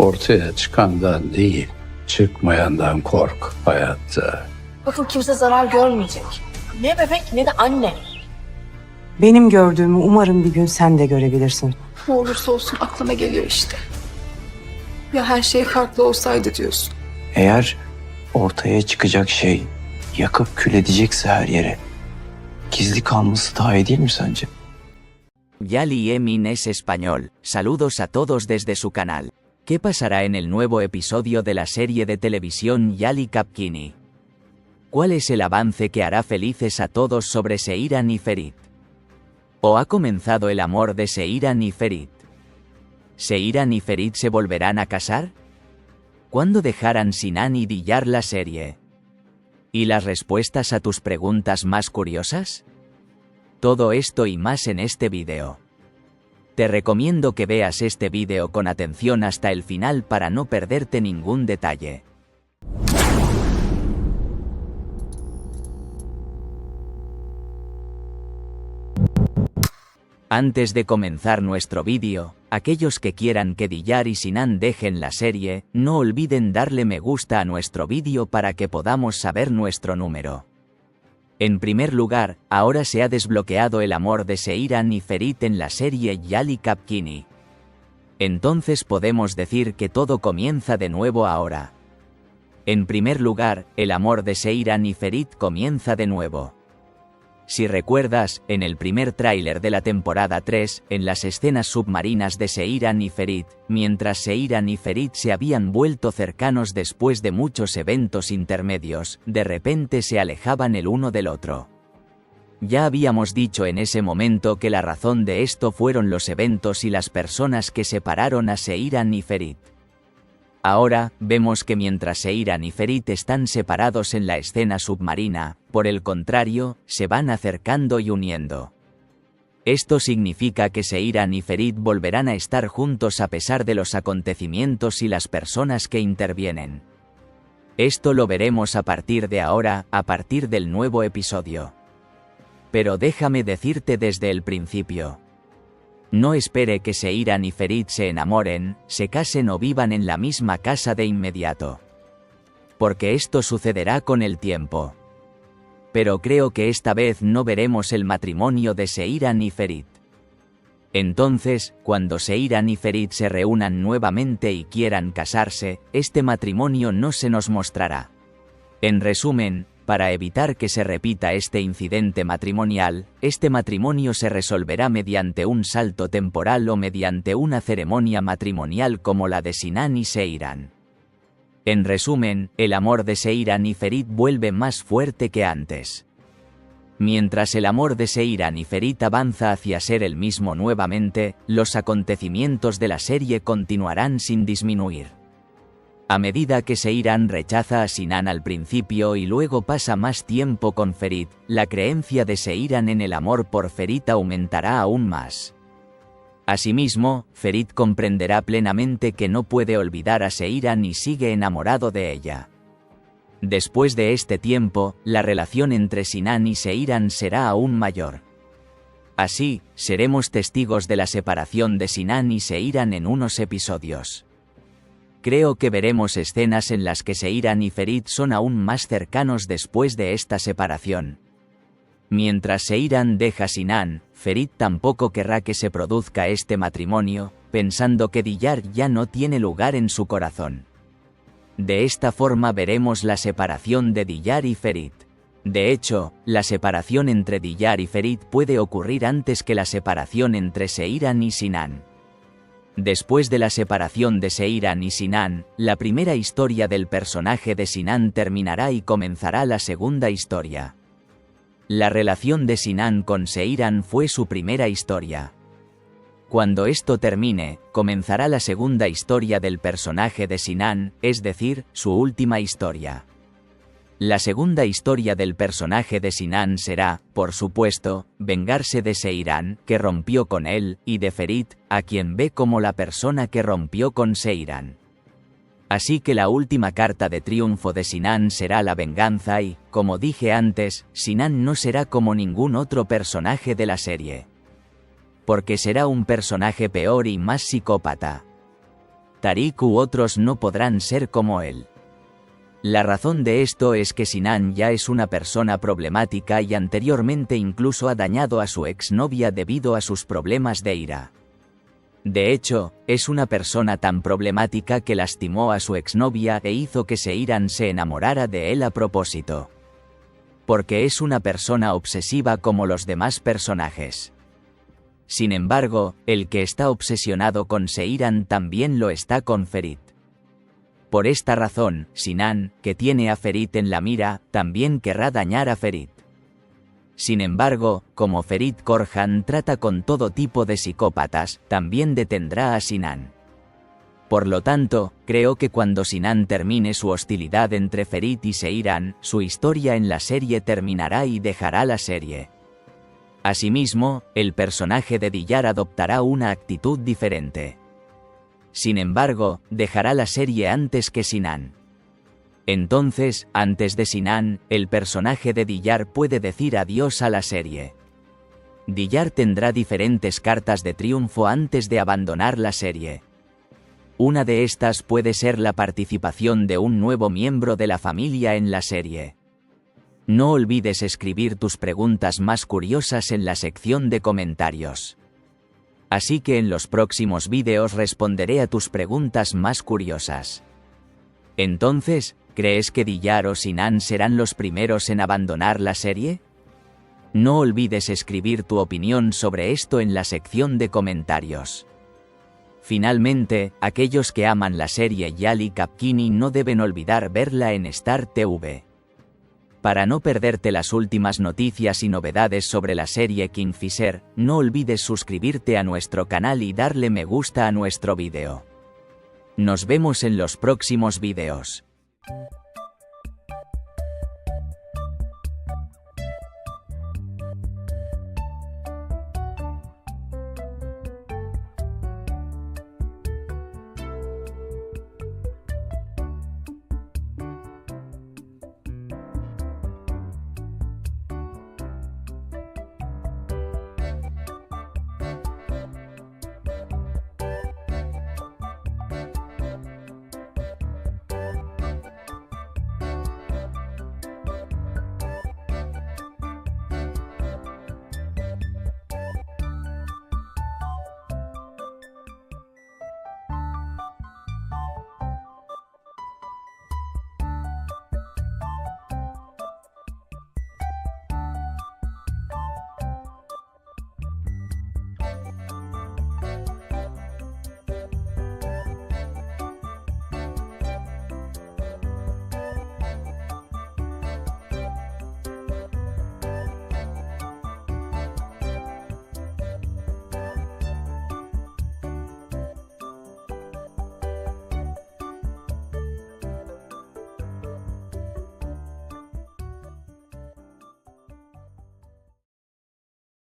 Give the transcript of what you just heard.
Ortaya çıkandan değil, çıkmayandan kork hayatta. Bakın kimse zarar görmeyecek. Ne bebek ne de anne. Benim gördüğümü umarım bir gün sen de görebilirsin. Ne olursa olsun aklıma geliyor işte. Ya her şey farklı olsaydı diyorsun. Eğer ortaya çıkacak şey yakıp kül edecekse her yere, gizli kalması daha iyi değil mi sence? Yali Emin es español. Saludos a todos desde su canal. ¿Qué pasará en el nuevo episodio de la serie de televisión Yali Kapkini? ¿Cuál es el avance que hará felices a todos sobre Seiran y Ferit? ¿O ha comenzado el amor de Seiran y Ferit? ¿Seiran y Ferit se volverán a casar? ¿Cuándo dejarán Sinan y Diyar la serie? ¿Y las respuestas a tus preguntas más curiosas? Todo esto y más en este vídeo. Te recomiendo que veas este vídeo con atención hasta el final para no perderte ningún detalle. Antes de comenzar nuestro vídeo, aquellos que quieran que Diyar y Sinan dejen la serie, no olviden darle me gusta a nuestro vídeo para que podamos saber nuestro número. En primer lugar, ahora se ha desbloqueado el amor de Seiran y Ferit en la serie Yali Kapkini. Entonces podemos decir que todo comienza de nuevo ahora. En primer lugar, el amor de Seiran y Ferit comienza de nuevo. Si recuerdas, en el primer tráiler de la temporada 3, en las escenas submarinas de Seiran y Ferit, mientras Seiran y Ferit se habían vuelto cercanos después de muchos eventos intermedios, de repente se alejaban el uno del otro. Ya habíamos dicho en ese momento que la razón de esto fueron los eventos y las personas que separaron a Seiran y Ferit. Ahora, vemos que mientras Seiran y Ferit están separados en la escena submarina, por el contrario, se van acercando y uniendo. Esto significa que Seiran y Ferit volverán a estar juntos a pesar de los acontecimientos y las personas que intervienen. Esto lo veremos a partir de ahora, a partir del nuevo episodio. Pero déjame decirte desde el principio. No espere que Seiran y Ferit se enamoren, se casen o vivan en la misma casa de inmediato. Porque esto sucederá con el tiempo. Pero creo que esta vez no veremos el matrimonio de Seiran y Ferit. Entonces, cuando Seiran y Ferit se reúnan nuevamente y quieran casarse, este matrimonio no se nos mostrará. En resumen, para evitar que se repita este incidente matrimonial, este matrimonio se resolverá mediante un salto temporal o mediante una ceremonia matrimonial como la de Sinan y Seiran. En resumen, el amor de Seiran y Ferit vuelve más fuerte que antes. Mientras el amor de Seiran y Ferit avanza hacia ser el mismo nuevamente, los acontecimientos de la serie continuarán sin disminuir. A medida que Seiran rechaza a Sinan al principio y luego pasa más tiempo con Ferit, la creencia de Seiran en el amor por Ferit aumentará aún más. Asimismo, Ferit comprenderá plenamente que no puede olvidar a Seiran y sigue enamorado de ella. Después de este tiempo, la relación entre Sinan y Seiran será aún mayor. Así, seremos testigos de la separación de Sinan y Seiran en unos episodios. Creo que veremos escenas en las que Seiran y Ferit son aún más cercanos después de esta separación. Mientras Seiran deja Sinan, Ferit tampoco querrá que se produzca este matrimonio, pensando que Diyar ya no tiene lugar en su corazón. De esta forma veremos la separación de Diyar y Ferit. De hecho, la separación entre Diyar y Ferit puede ocurrir antes que la separación entre Seiran y Sinan. Después de la separación de Seiran y Sinan, la primera historia del personaje de Sinan terminará y comenzará la segunda historia. La relación de Sinan con Seiran fue su primera historia. Cuando esto termine, comenzará la segunda historia del personaje de Sinan, es decir, su última historia. La segunda historia del personaje de Sinan será, por supuesto, vengarse de Seiran, que rompió con él, y de Ferit, a quien ve como la persona que rompió con Seiran. Así que la última carta de triunfo de Sinan será la venganza y, como dije antes, Sinan no será como ningún otro personaje de la serie. Porque será un personaje peor y más psicópata. Tariq u otros no podrán ser como él. La razón de esto es que Sinan ya es una persona problemática y anteriormente incluso ha dañado a su exnovia debido a sus problemas de ira. De hecho, es una persona tan problemática que lastimó a su exnovia e hizo que Seiran se enamorara de él a propósito. Porque es una persona obsesiva como los demás personajes. Sin embargo, el que está obsesionado con Seiran también lo está con Ferit. Por esta razón, Sinan, que tiene a Ferit en la mira, también querrá dañar a Ferit. Sin embargo, como Ferit Korhan trata con todo tipo de psicópatas, también detendrá a Sinan. Por lo tanto, creo que cuando Sinan termine su hostilidad entre Ferit y Seiran, su historia en la serie terminará y dejará la serie. Asimismo, el personaje de Diyar adoptará una actitud diferente. Sin embargo, dejará la serie antes que Sinan. Entonces, antes de Sinan, el personaje de Diyar puede decir adiós a la serie. Diyar tendrá diferentes cartas de triunfo antes de abandonar la serie. Una de estas puede ser la participación de un nuevo miembro de la familia en la serie. No olvides escribir tus preguntas más curiosas en la sección de comentarios. Así que en los próximos vídeos responderé a tus preguntas más curiosas. Entonces, ¿crees que Diyar o Sinan serán los primeros en abandonar la serie? No olvides escribir tu opinión sobre esto en la sección de comentarios. Finalmente, aquellos que aman la serie Yali Kapkini no deben olvidar verla en Star TV. Para no perderte las últimas noticias y novedades sobre la serie Kingfisher, no olvides suscribirte a nuestro canal y darle me gusta a nuestro vídeo. Nos vemos en los próximos vídeos.